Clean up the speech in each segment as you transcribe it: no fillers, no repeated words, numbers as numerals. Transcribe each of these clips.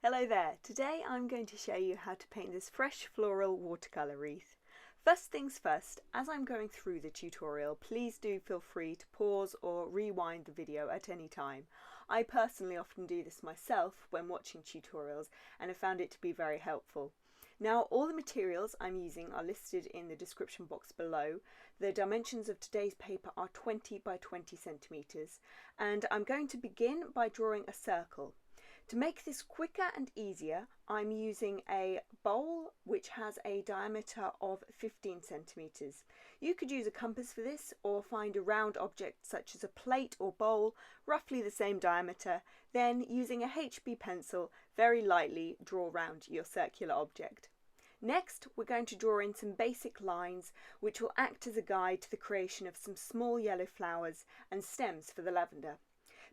Hello there, today I'm going to show you how to paint this fresh floral watercolour wreath. First things first, as I'm going through the tutorial, please do feel free to pause or rewind the video at any time. I personally often do this myself when watching tutorials and have found it to be very helpful. Now, all the materials I'm using are listed in the description box below. The dimensions of today's paper are 20 by 20 centimetres, and I'm going to begin by drawing a circle. To make this quicker and easier, I'm using a bowl which has a diameter of 15 centimetres. You could use a compass for this or find a round object such as a plate or bowl, roughly the same diameter, then using a HB pencil very lightly draw round your circular object. Next, we're going to draw in some basic lines which will act as a guide to the creation of some small yellow flowers and stems for the lavender.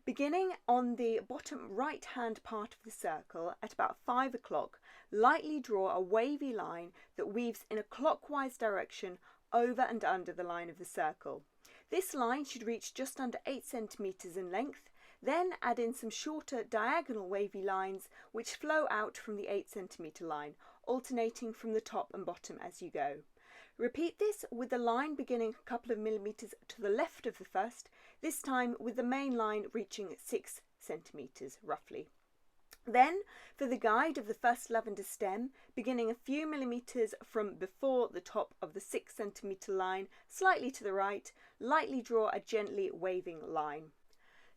Beginning on the bottom right hand part of the circle at about 5 o'clock, lightly draw a wavy line that weaves in a clockwise direction over and under the line of the circle. This line should reach just under 8 centimetres in length, then add in some shorter diagonal wavy lines which flow out from the 8 centimetre line, alternating from the top and bottom as you go. Repeat this with the line beginning a couple of millimetres to the left of the first, this time with the main line reaching 6 centimetres roughly. Then, for the guide of the first lavender stem, beginning a few millimetres from before the top of the 6 centimetre line, slightly to the right, lightly draw a gently waving line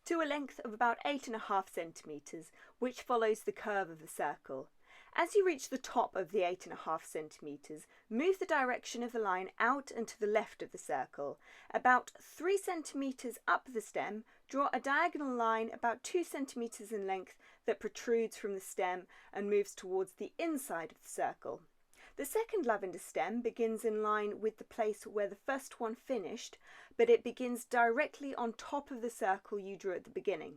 to a length of about 8.5 centimetres, which follows the curve of the circle. As you reach the top of the 8.5 centimetres, move the direction of the line out and to the left of the circle. About 3 centimetres up the stem, draw a diagonal line about 2 centimetres in length that protrudes from the stem and moves towards the inside of the circle. The second lavender stem begins in line with the place where the first one finished, but it begins directly on top of the circle you drew at the beginning.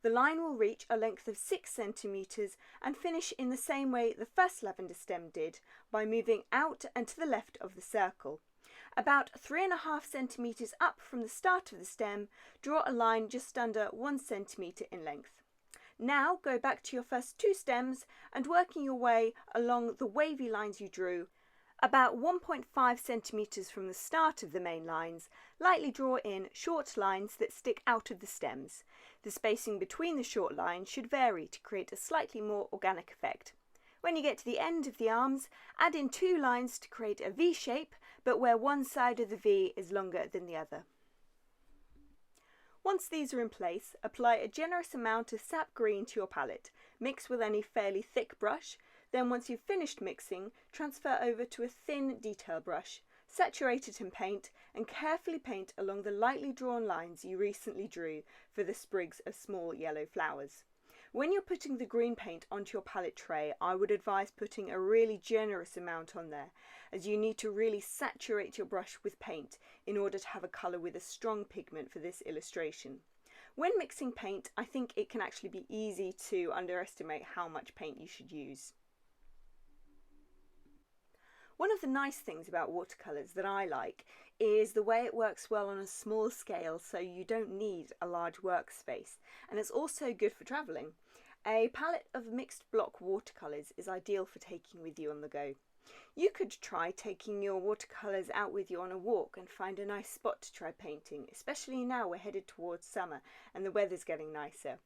The line will reach a length of 6 centimetres and finish in the same way the first lavender stem did, by moving out and to the left of the circle. About 3.5 centimetres up from the start of the stem, draw a line just under 1 centimetre in length. Now go back to your first 2 stems and working your way along the wavy lines you drew. About 1.5 centimetres from the start of the main lines, lightly draw in short lines that stick out of the stems. The spacing between the short lines should vary to create a slightly more organic effect. When you get to the end of the arms, add in 2 lines to create a V shape, but where one side of the V is longer than the other. Once these are in place, apply a generous amount of Sap Green to your palette. Mix with any fairly thick brush. Then once you've finished mixing, transfer over to a thin detail brush, saturate it in paint and carefully paint along the lightly drawn lines you recently drew for the sprigs of small yellow flowers. When you're putting the green paint onto your palette tray, I would advise putting a really generous amount on there, as you need to really saturate your brush with paint in order to have a colour with a strong pigment for this illustration. When mixing paint, I think it can actually be easy to underestimate how much paint you should use. One of the nice things about watercolours that I like is the way it works well on a small scale, so you don't need a large workspace, and it's also good for travelling. A palette of mixed block watercolours is ideal for taking with you on the go. You could try taking your watercolours out with you on a walk and find a nice spot to try painting, especially now we're headed towards summer and the weather's getting nicer.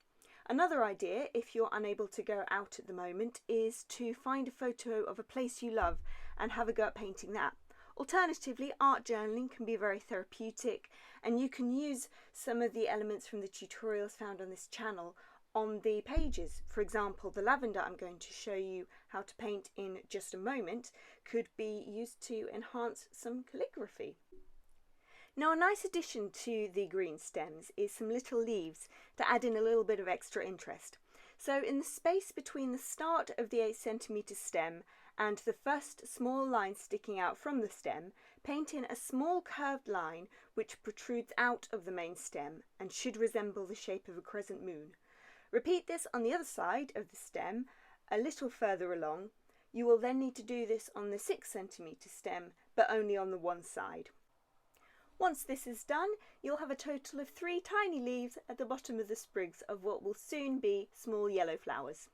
Another idea, if you're unable to go out at the moment, is to find a photo of a place you love and have a go at painting that. Alternatively, art journaling can be very therapeutic, and you can use some of the elements from the tutorials found on this channel on the pages. For example, the lavender I'm going to show you how to paint in just a moment could be used to enhance some calligraphy. Now, a nice addition to the green stems is some little leaves to add in a little bit of extra interest. So in the space between the start of the 8 centimetre stem and the first small line sticking out from the stem, paint in a small curved line which protrudes out of the main stem and should resemble the shape of a crescent moon. Repeat this on the other side of the stem a little further along. You will then need to do this on the 6 centimetre stem, but only on the one side. Once this is done, you'll have a total of 3 tiny leaves at the bottom of the sprigs of what will soon be small yellow flowers.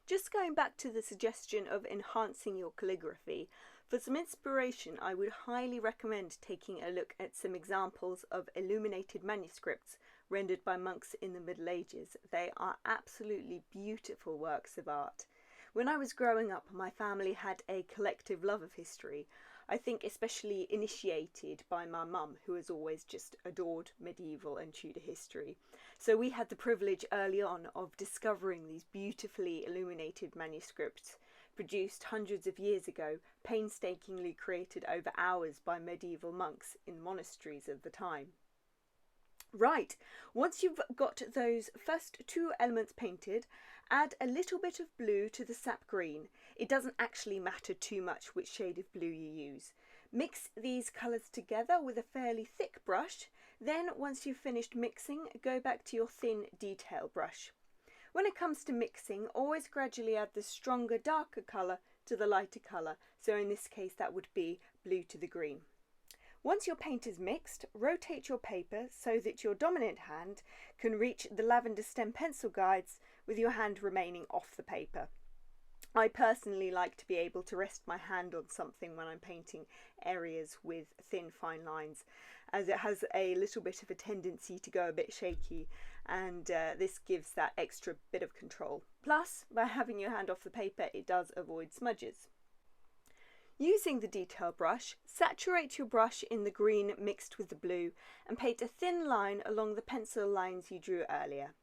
Just going back to the suggestion of enhancing your calligraphy, for some inspiration I would highly recommend taking a look at some examples of illuminated manuscripts rendered by monks in the Middle Ages. They are absolutely beautiful works of art. When I was growing up, my family had a collective love of history, I think especially initiated by my mum, who has always just adored medieval and Tudor history. So we had the privilege early on of discovering these beautifully illuminated manuscripts produced hundreds of years ago, painstakingly created over hours by medieval monks in monasteries of the time. Right, once you've got those first two elements painted, add a little bit of blue to the sap green. It doesn't actually matter too much which shade of blue you use. Mix these colours together with a fairly thick brush. Then once you've finished mixing, go back to your thin detail brush. When it comes to mixing, always gradually add the stronger, darker colour to the lighter colour. So in this case that would be blue to the green. Once your paint is mixed, rotate your paper so that your dominant hand can reach the lavender stem pencil guides with your hand remaining off the paper. I personally like to be able to rest my hand on something when I'm painting areas with thin, fine lines, as it has a little bit of a tendency to go a bit shaky, and this gives that extra bit of control. Plus, by having your hand off the paper, it does avoid smudges. Using the detail brush, saturate your brush in the green mixed with the blue and paint a thin line along the pencil lines you drew earlier.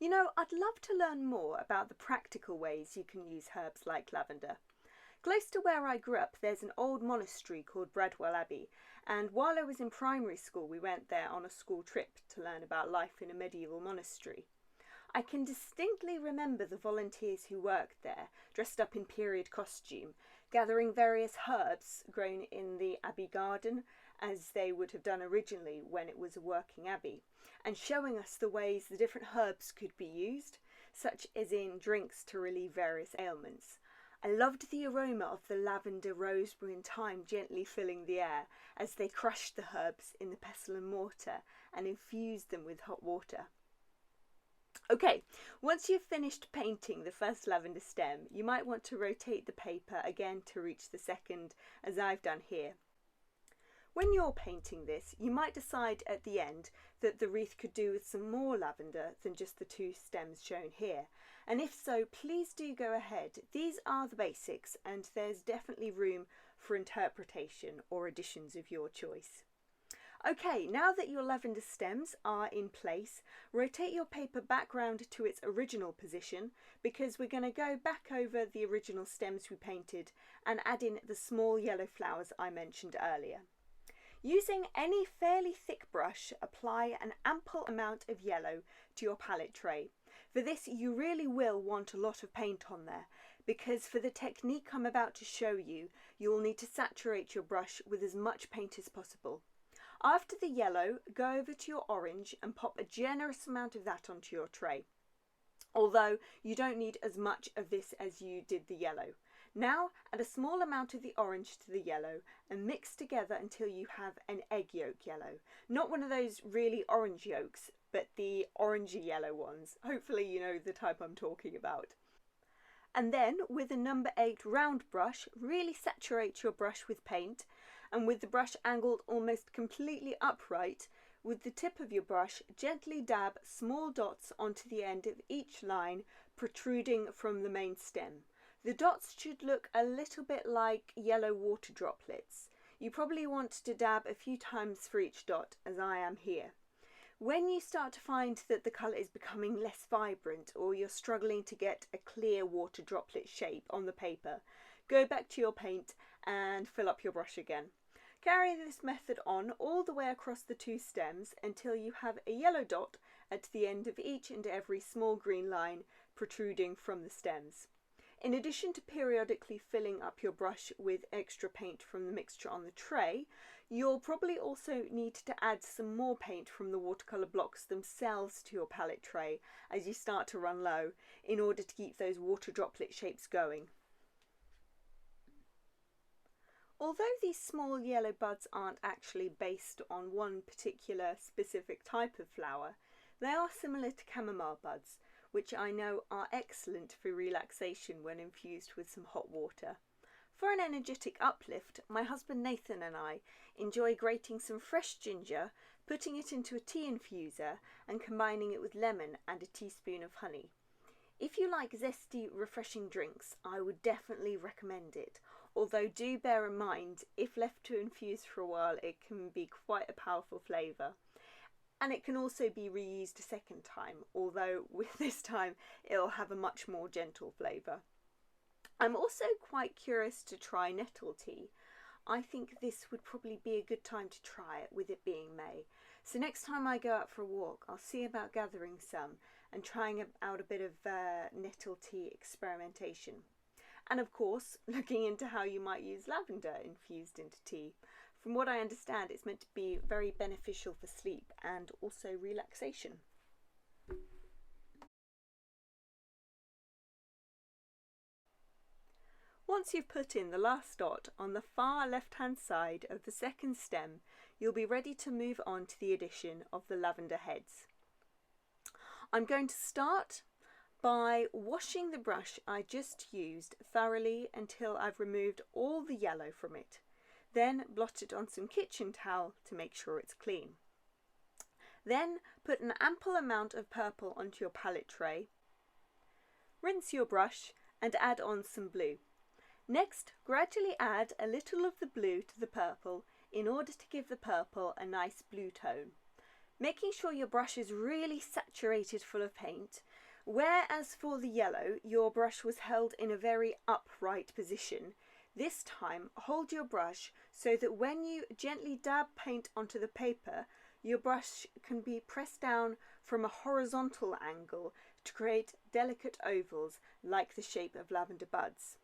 You know, I'd love to learn more about the practical ways you can use herbs like lavender. Close to where I grew up, there's an old monastery called Bradwell Abbey, and while I was in primary school we went there on a school trip to learn about life in a medieval monastery. I can distinctly remember the volunteers who worked there, dressed up in period costume, gathering various herbs grown in the abbey garden, as they would have done originally when it was a working abbey, and showing us the ways the different herbs could be used, such as in drinks to relieve various ailments. I loved the aroma of the lavender, rosemary and thyme gently filling the air as they crushed the herbs in the pestle and mortar and infused them with hot water. Okay, once you've finished painting the first lavender stem, you might want to rotate the paper again to reach the second, as I've done here. When you're painting this, you might decide at the end that the wreath could do with some more lavender than just the two stems shown here. And if so, please do go ahead. These are the basics, and there's definitely room for interpretation or additions of your choice. Okay, now that your lavender stems are in place, rotate your paper back round to its original position, because we're going to go back over the original stems we painted and add in the small yellow flowers I mentioned earlier. Using any fairly thick brush, apply an ample amount of yellow to your palette tray. For this you really will want a lot of paint on there, because for the technique I'm about to show you, you'll need to saturate your brush with as much paint as possible. After the yellow, go over to your orange and pop a generous amount of that onto your tray, although you don't need as much of this as you did the yellow. Now add a small amount of the orange to the yellow and mix together until you have an egg yolk yellow. Not one of those really orange yolks, but the orangey yellow ones. Hopefully you know the type I'm talking about. And then with a number 8 round brush, really saturate your brush with paint, and with the brush angled almost completely upright, with the tip of your brush gently dab small dots onto the end of each line protruding from the main stem. The dots should look a little bit like yellow water droplets. You probably want to dab a few times for each dot, as I am here. When you start to find that the colour is becoming less vibrant, or you're struggling to get a clear water droplet shape on the paper, go back to your paint and fill up your brush again. Carry this method on all the way across the two stems until you have a yellow dot at the end of each and every small green line protruding from the stems. In addition to periodically filling up your brush with extra paint from the mixture on the tray, you'll probably also need to add some more paint from the watercolour blocks themselves to your palette tray as you start to run low, in order to keep those water droplet shapes going. Although these small yellow buds aren't actually based on one particular specific type of flower, they are similar to chamomile buds, which I know are excellent for relaxation when infused with some hot water. For an energetic uplift, my husband Nathan and I enjoy grating some fresh ginger, putting it into a tea infuser and combining it with lemon and a teaspoon of honey. If you like zesty, refreshing drinks, I would definitely recommend it, although do bear in mind, if left to infuse for a while, it can be quite a powerful flavour. And it can also be reused a second time, although with this time it'll have a much more gentle flavour. I'm also quite curious to try nettle tea. I think this would probably be a good time to try it, with it being May. So next time I go out for a walk, I'll see about gathering some and trying out a bit of nettle tea experimentation. And of course, looking into how you might use lavender infused into tea. From what I understand, it's meant to be very beneficial for sleep and also relaxation. Once you've put in the last dot on the far left-hand side of the second stem, you'll be ready to move on to the addition of the lavender heads. I'm going to start by washing the brush I just used thoroughly until I've removed all the yellow from it. Then blot it on some kitchen towel to make sure it's clean. Then put an ample amount of purple onto your palette tray. Rinse your brush and add on some blue. Next, gradually add a little of the blue to the purple in order to give the purple a nice blue tone, making sure your brush is really saturated full of paint, whereas for the yellow your brush was held in a very upright position. This time hold your brush so that when you gently dab paint onto the paper, your brush can be pressed down from a horizontal angle to create delicate ovals like the shape of lavender buds.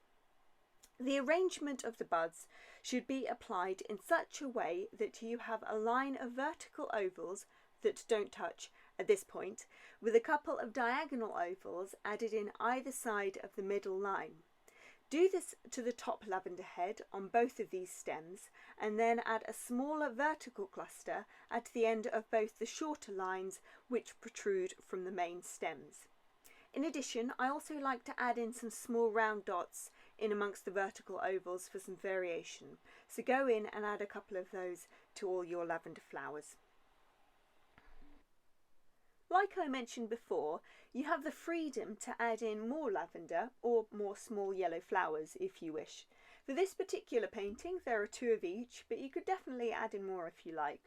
The arrangement of the buds should be applied in such a way that you have a line of vertical ovals that don't touch at this point, with a couple of diagonal ovals added in either side of the middle line. Do this to the top lavender head on both of these stems, and then add a smaller vertical cluster at the end of both the shorter lines which protrude from the main stems. In addition, I also like to add in some small round dots in amongst the vertical ovals for some variation, so go in and add a couple of those to all your lavender flowers. Like I mentioned before, you have the freedom to add in more lavender or more small yellow flowers if you wish. For this particular painting there are 2 of each, but you could definitely add in more if you like.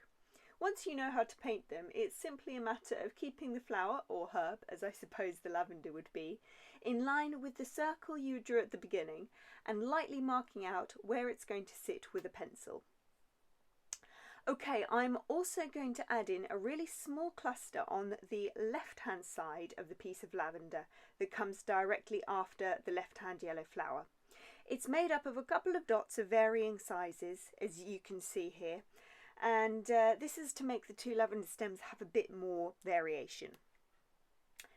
Once you know how to paint them, it's simply a matter of keeping the flower, or herb as I suppose the lavender would be, in line with the circle you drew at the beginning and lightly marking out where it's going to sit with a pencil. Okay, I'm also going to add in a really small cluster on the left-hand side of the piece of lavender that comes directly after the left-hand yellow flower. It's made up of a couple of dots of varying sizes, as you can see here, and this is to make the 2 lavender stems have a bit more variation.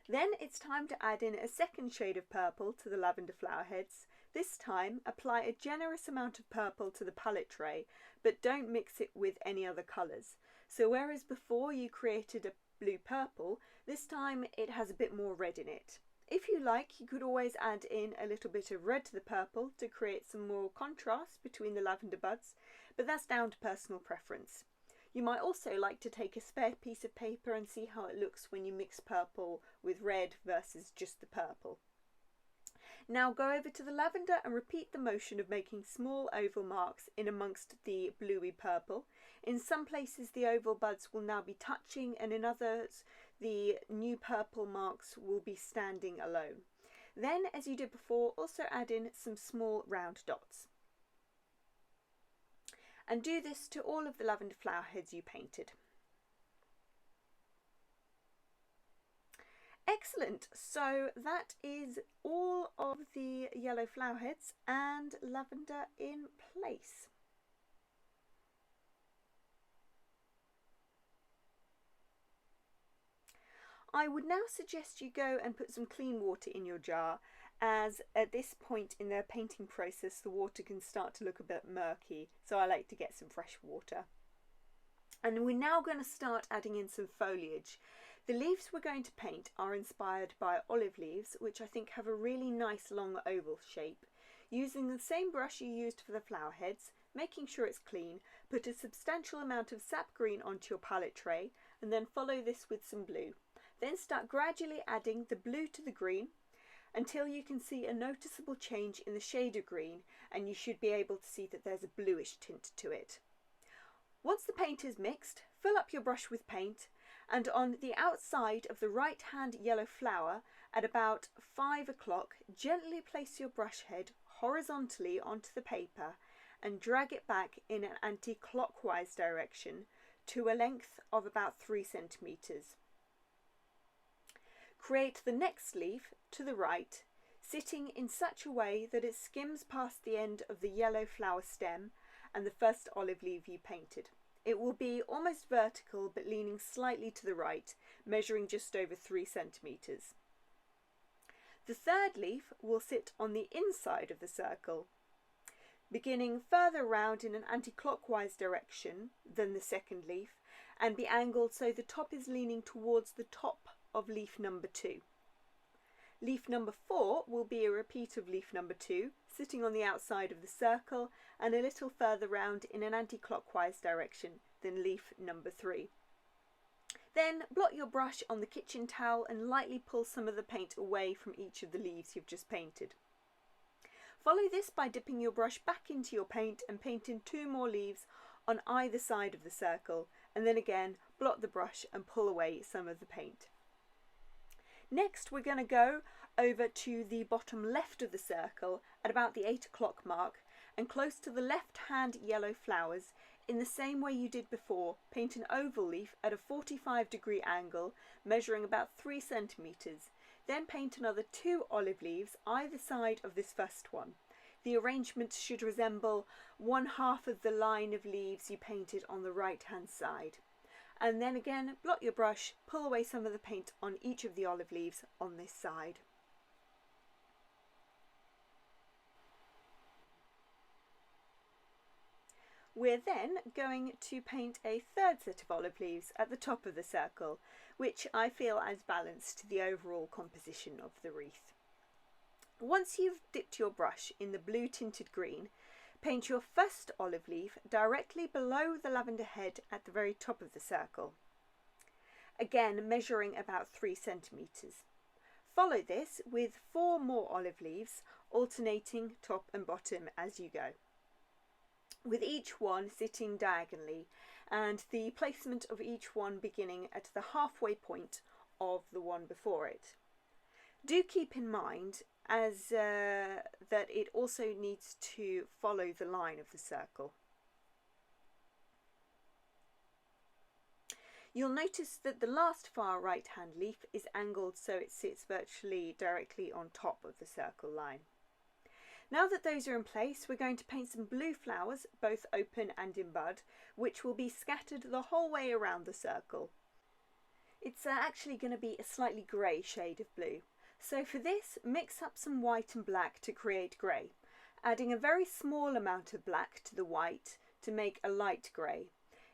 Then it's time to add in a second shade of purple to the lavender flower heads. This time apply a generous amount of purple to the palette tray, but don't mix it with any other colours. So whereas before you created a blue purple, this time it has a bit more red in it. If you like, you could always add in a little bit of red to the purple to create some more contrast between the lavender buds, but that's down to personal preference. You might also like to take a spare piece of paper and see how it looks when you mix purple with red versus just the purple. Now go over to the lavender and repeat the motion of making small oval marks in amongst the bluey purple. In some places the oval buds will now be touching, and in others the new purple marks will be standing alone. Then, as you did before, also add in some small round dots. And do this to all of the lavender flower heads you painted. Excellent, so that is all of the yellow flower heads and lavender in place. I would now suggest you go and put some clean water in your jar, as at this point in the painting process the water can start to look a bit murky, so I like to get some fresh water. And we're now going to start adding in some foliage. The leaves we're going to paint are inspired by olive leaves, which I think have a really nice long oval shape. Using the same brush you used for the flower heads, making sure it's clean, put a substantial amount of Sap Green onto your palette tray and then follow this with some blue. Then start gradually adding the blue to the green until you can see a noticeable change in the shade of green, and you should be able to see that there's a bluish tint to it. Once the paint is mixed, fill up your brush with paint, and on the outside of the right hand yellow flower at about 5 o'clock, gently place your brush head horizontally onto the paper and drag it back in an anti-clockwise direction to a length of about 3 centimeters. Create the next leaf to the right, sitting in such a way that it skims past the end of the yellow flower stem and the first olive leaf you painted. It will be almost vertical but leaning slightly to the right, measuring just over 3 centimeters. The third leaf will sit on the inside of the circle, beginning further round in an anti-clockwise direction than the second leaf, and be angled so the top is leaning towards the top of leaf number 2. Leaf number 4 will be a repeat of leaf number 2, sitting on the outside of the circle and a little further round in an anti-clockwise direction than leaf number 3. Then blot your brush on the kitchen towel and lightly pull some of the paint away from each of the leaves you've just painted. Follow this by dipping your brush back into your paint and painting 2 more leaves on either side of the circle, and then again blot the brush and pull away some of the paint. Next, we're going to go over to the bottom left of the circle at about the 8 o'clock mark, and close to the left hand yellow flowers, in the same way you did before, paint an oval leaf at a 45-degree angle measuring about 3 centimeters. Then paint another 2 olive leaves either side of this first one. The arrangement should resemble 1/2 of the line of leaves you painted on the right hand side. And then again, blot your brush, pull away some of the paint on each of the olive leaves on this side. We're then going to paint a third set of olive leaves at the top of the circle, which I feel adds balance to the overall composition of the wreath. Once you've dipped your brush in the blue tinted green, paint your first olive leaf directly below the lavender head at the very top of the circle, again measuring about 3 centimeters. Follow this with 4 more olive leaves, alternating top and bottom as you go, with each one sitting diagonally and the placement of each one beginning at the halfway point of the one before it. Do keep in mind that it also needs to follow the line of the circle. You'll notice that the last far right hand leaf is angled so it sits virtually directly on top of the circle line. Now that those are in place, we're going to paint some blue flowers, both open and in bud, which will be scattered the whole way around the circle. It's actually going to be a slightly grey shade of blue. So for this, mix up some white and black to create grey, adding a very small amount of black to the white to make a light grey.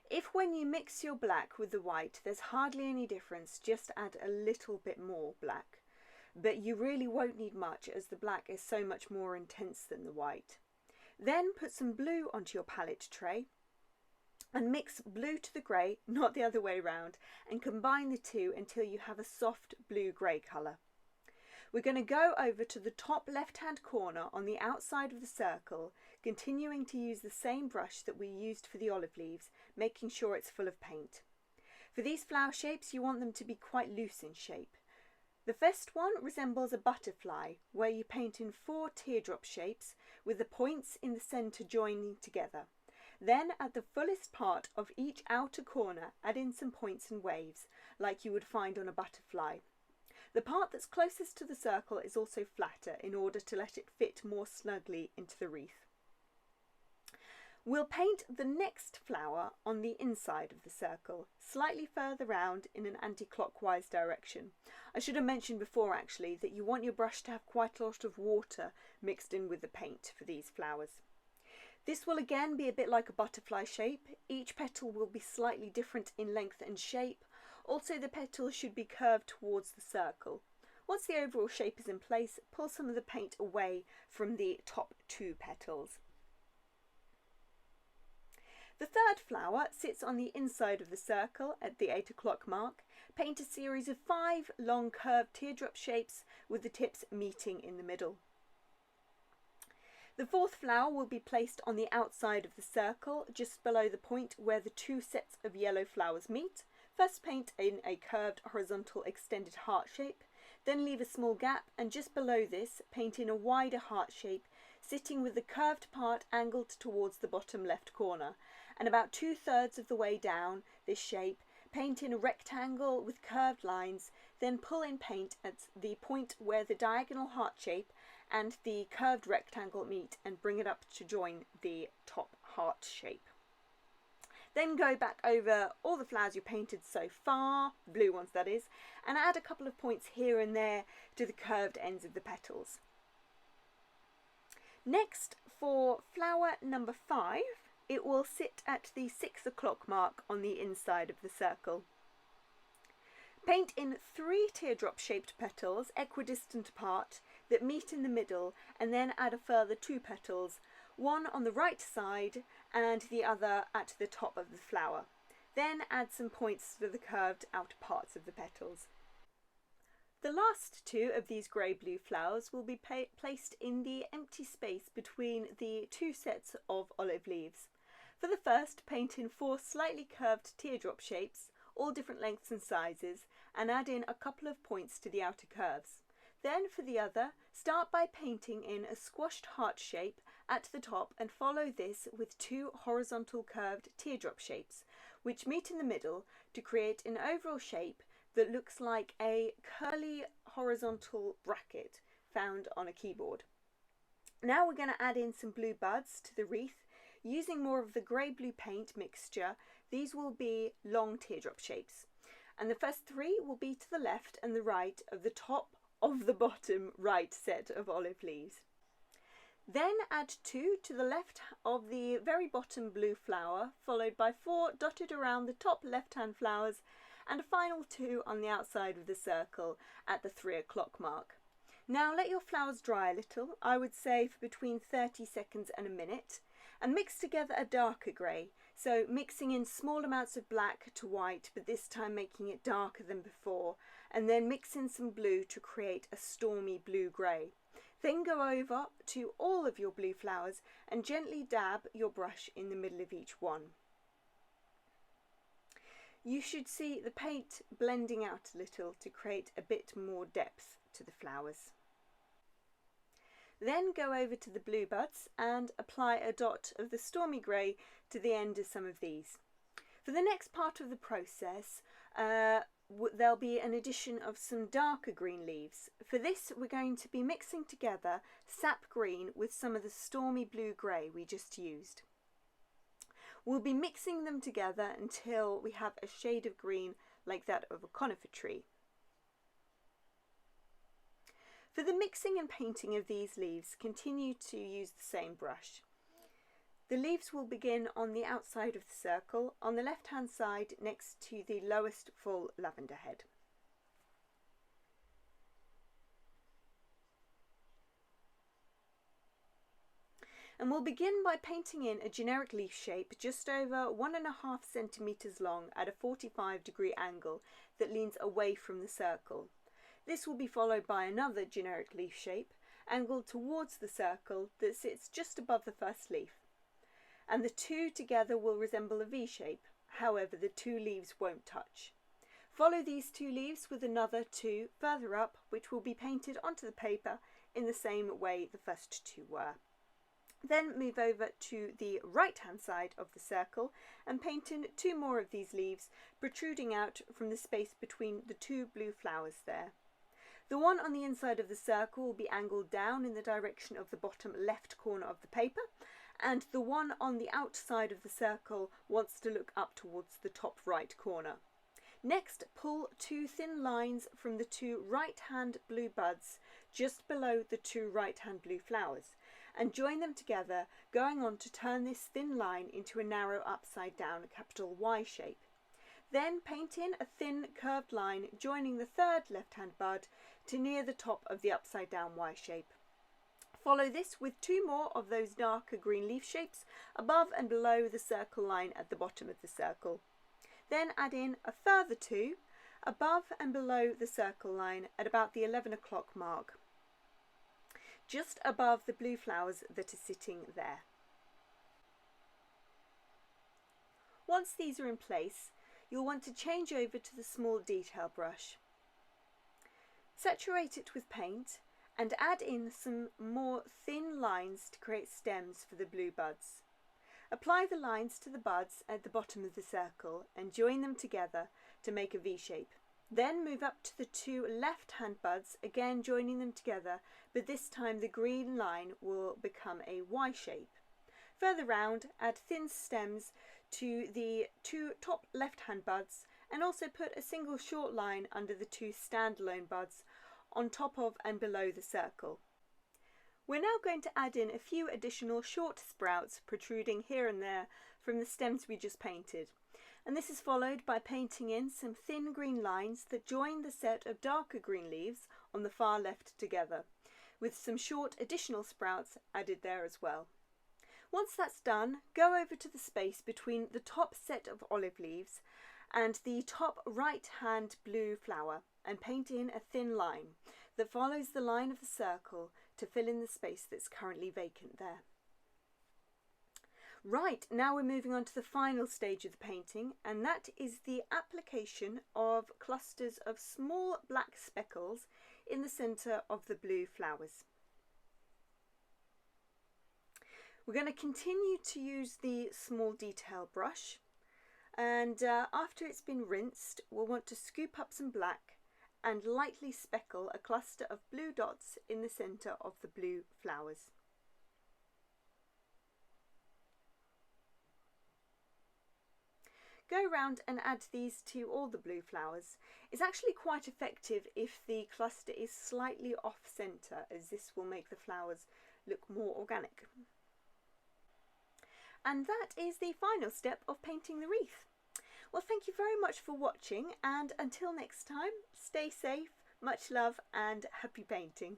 If when you mix your black with the white there's hardly any difference, just add a little bit more black. But you really won't need much, as the black is so much more intense than the white. Then put some blue onto your palette tray and mix blue to the grey, not the other way around, and combine the two until you have a soft blue-grey colour. We're going to go over to the top left-hand corner on the outside of the circle, continuing to use the same brush that we used for the olive leaves, making sure it's full of paint. For these flower shapes, you want them to be quite loose in shape. The first one resembles a butterfly, where you paint in 4 teardrop shapes, with the points in the centre joining together. Then at the fullest part of each outer corner, add in some points and waves, like you would find on a butterfly. The part that's closest to the circle is also flatter, in order to let it fit more snugly into the wreath. We'll paint the next flower on the inside of the circle, slightly further round in an anti-clockwise direction. I should have mentioned before actually that you want your brush to have quite a lot of water mixed in with the paint for these flowers. This will again be a bit like a butterfly shape. Each petal will be slightly different in length and shape, Also, the petals should be curved towards the circle. Once the overall shape is in place, pull some of the paint away from the top 2 petals. The third flower sits on the inside of the circle at the 8 o'clock mark. Paint a series of 5 long curved teardrop shapes with the tips meeting in the middle. The fourth flower will be placed on the outside of the circle, just below the point where the 2 sets of yellow flowers meet. First paint in a curved horizontal extended heart shape, then leave a small gap, and just below this paint in a wider heart shape, sitting with the curved part angled towards the bottom left corner. And about 2/3 of the way down this shape, paint in a rectangle with curved lines, then pull in paint at the point where the diagonal heart shape and the curved rectangle meet and bring it up to join the top heart shape. Then go back over all the flowers you painted so far, blue ones that is, and add a couple of points here and there to the curved ends of the petals. Next, for flower number 5, it will sit at the 6 o'clock mark on the inside of the circle. Paint in 3 teardrop shaped petals equidistant apart that meet in the middle, and then add a further 2 petals, one on the right side and the other at the top of the flower. Then add some points to the curved outer parts of the petals. The last 2 of these grey-blue flowers will be placed in the empty space between the 2 sets of olive leaves. For the first, paint in 4 slightly curved teardrop shapes, all different lengths and sizes, and add in a couple of points to the outer curves. Then for the other, start by painting in a squashed heart shape at the top and follow this with 2 horizontal curved teardrop shapes, which meet in the middle to create an overall shape that looks like a curly horizontal bracket found on a keyboard. Now we're going to add in some blue buds to the wreath. Using more of the grey-blue paint mixture, these will be long teardrop shapes. And the first 3 will be to the left and the right of the top of the bottom right set of olive leaves. Then add 2 to the left of the very bottom blue flower, followed by 4 dotted around the top left-hand flowers, and a final 2 on the outside of the circle at the 3 o'clock mark. Now let your flowers dry a little, I would say for between 30 seconds and a minute, and mix together a darker grey, so mixing in small amounts of black to white, but this time making it darker than before, and then mix in some blue to create a stormy blue-grey. Then go over to all of your blue flowers and gently dab your brush in the middle of each one. You should see the paint blending out a little to create a bit more depth to the flowers. Then go over to the blue buds and apply a dot of the stormy grey to the end of some of these. For the next part of the process, there'll be an addition of some darker green leaves. For this, we're going to be mixing together Sap Green with some of the stormy blue-grey we just used. We'll be mixing them together until we have a shade of green like that of a conifer tree. For the mixing and painting of these leaves, continue to use the same brush. The leaves will begin on the outside of the circle, on the left-hand side next to the lowest full lavender head. And we'll begin by painting in a generic leaf shape just over 1.5 centimetres long at a 45-degree angle that leans away from the circle. This will be followed by another generic leaf shape, angled towards the circle, that sits just above the first leaf. And the 2 together will resemble a V shape, however the 2 leaves won't touch. Follow these 2 leaves with another 2 further up, which will be painted onto the paper in the same way the first 2 were. Then move over to the right hand side of the circle and paint in 2 more of these leaves protruding out from the space between the 2 blue flowers there. The one on the inside of the circle will be angled down in the direction of the bottom left corner of the paper, and the one on the outside of the circle wants to look up towards the top right corner. Next, pull 2 thin lines from the 2 right-hand blue buds just below the 2 right-hand blue flowers, and join them together, going on to turn this thin line into a narrow upside-down capital Y shape. Then paint in a thin curved line joining the third left-hand bud to near the top of the upside down Y shape. Follow this with 2 more of those darker green leaf shapes above and below the circle line at the bottom of the circle. Then add in a further 2 above and below the circle line at about the 11 o'clock mark, just above the blue flowers that are sitting there. Once these are in place, you'll want to change over to the small detail brush. Saturate it with paint and add in some more thin lines to create stems for the blue buds. Apply the lines to the buds at the bottom of the circle and join them together to make a V shape. Then move up to the 2 left-hand buds, again joining them together, but this time the green line will become a Y shape. Further round, add thin stems to the 2 top left-hand buds and also put a single short line under the 2 standalone buds on top of and below the circle. We're now going to add in a few additional short sprouts protruding here and there from the stems we just painted. And this is followed by painting in some thin green lines that join the set of darker green leaves on the far left together, with some short additional sprouts added there as well. Once that's done, go over to the space between the top set of olive leaves and the top right-hand blue flower and paint in a thin line that follows the line of the circle to fill in the space that's currently vacant there. Right, now we're moving on to the final stage of the painting, and that is the application of clusters of small black speckles in the centre of the blue flowers. We're going to continue to use the small detail brush, and after it's been rinsed, we'll want to scoop up some black and lightly speckle a cluster of blue dots in the centre of the blue flowers. Go around and add these to all the blue flowers. It's actually quite effective if the cluster is slightly off centre, as this will make the flowers look more organic. And that is the final step of painting the wreath. Well, thank you very much for watching, and until next time, stay safe, much love and happy painting.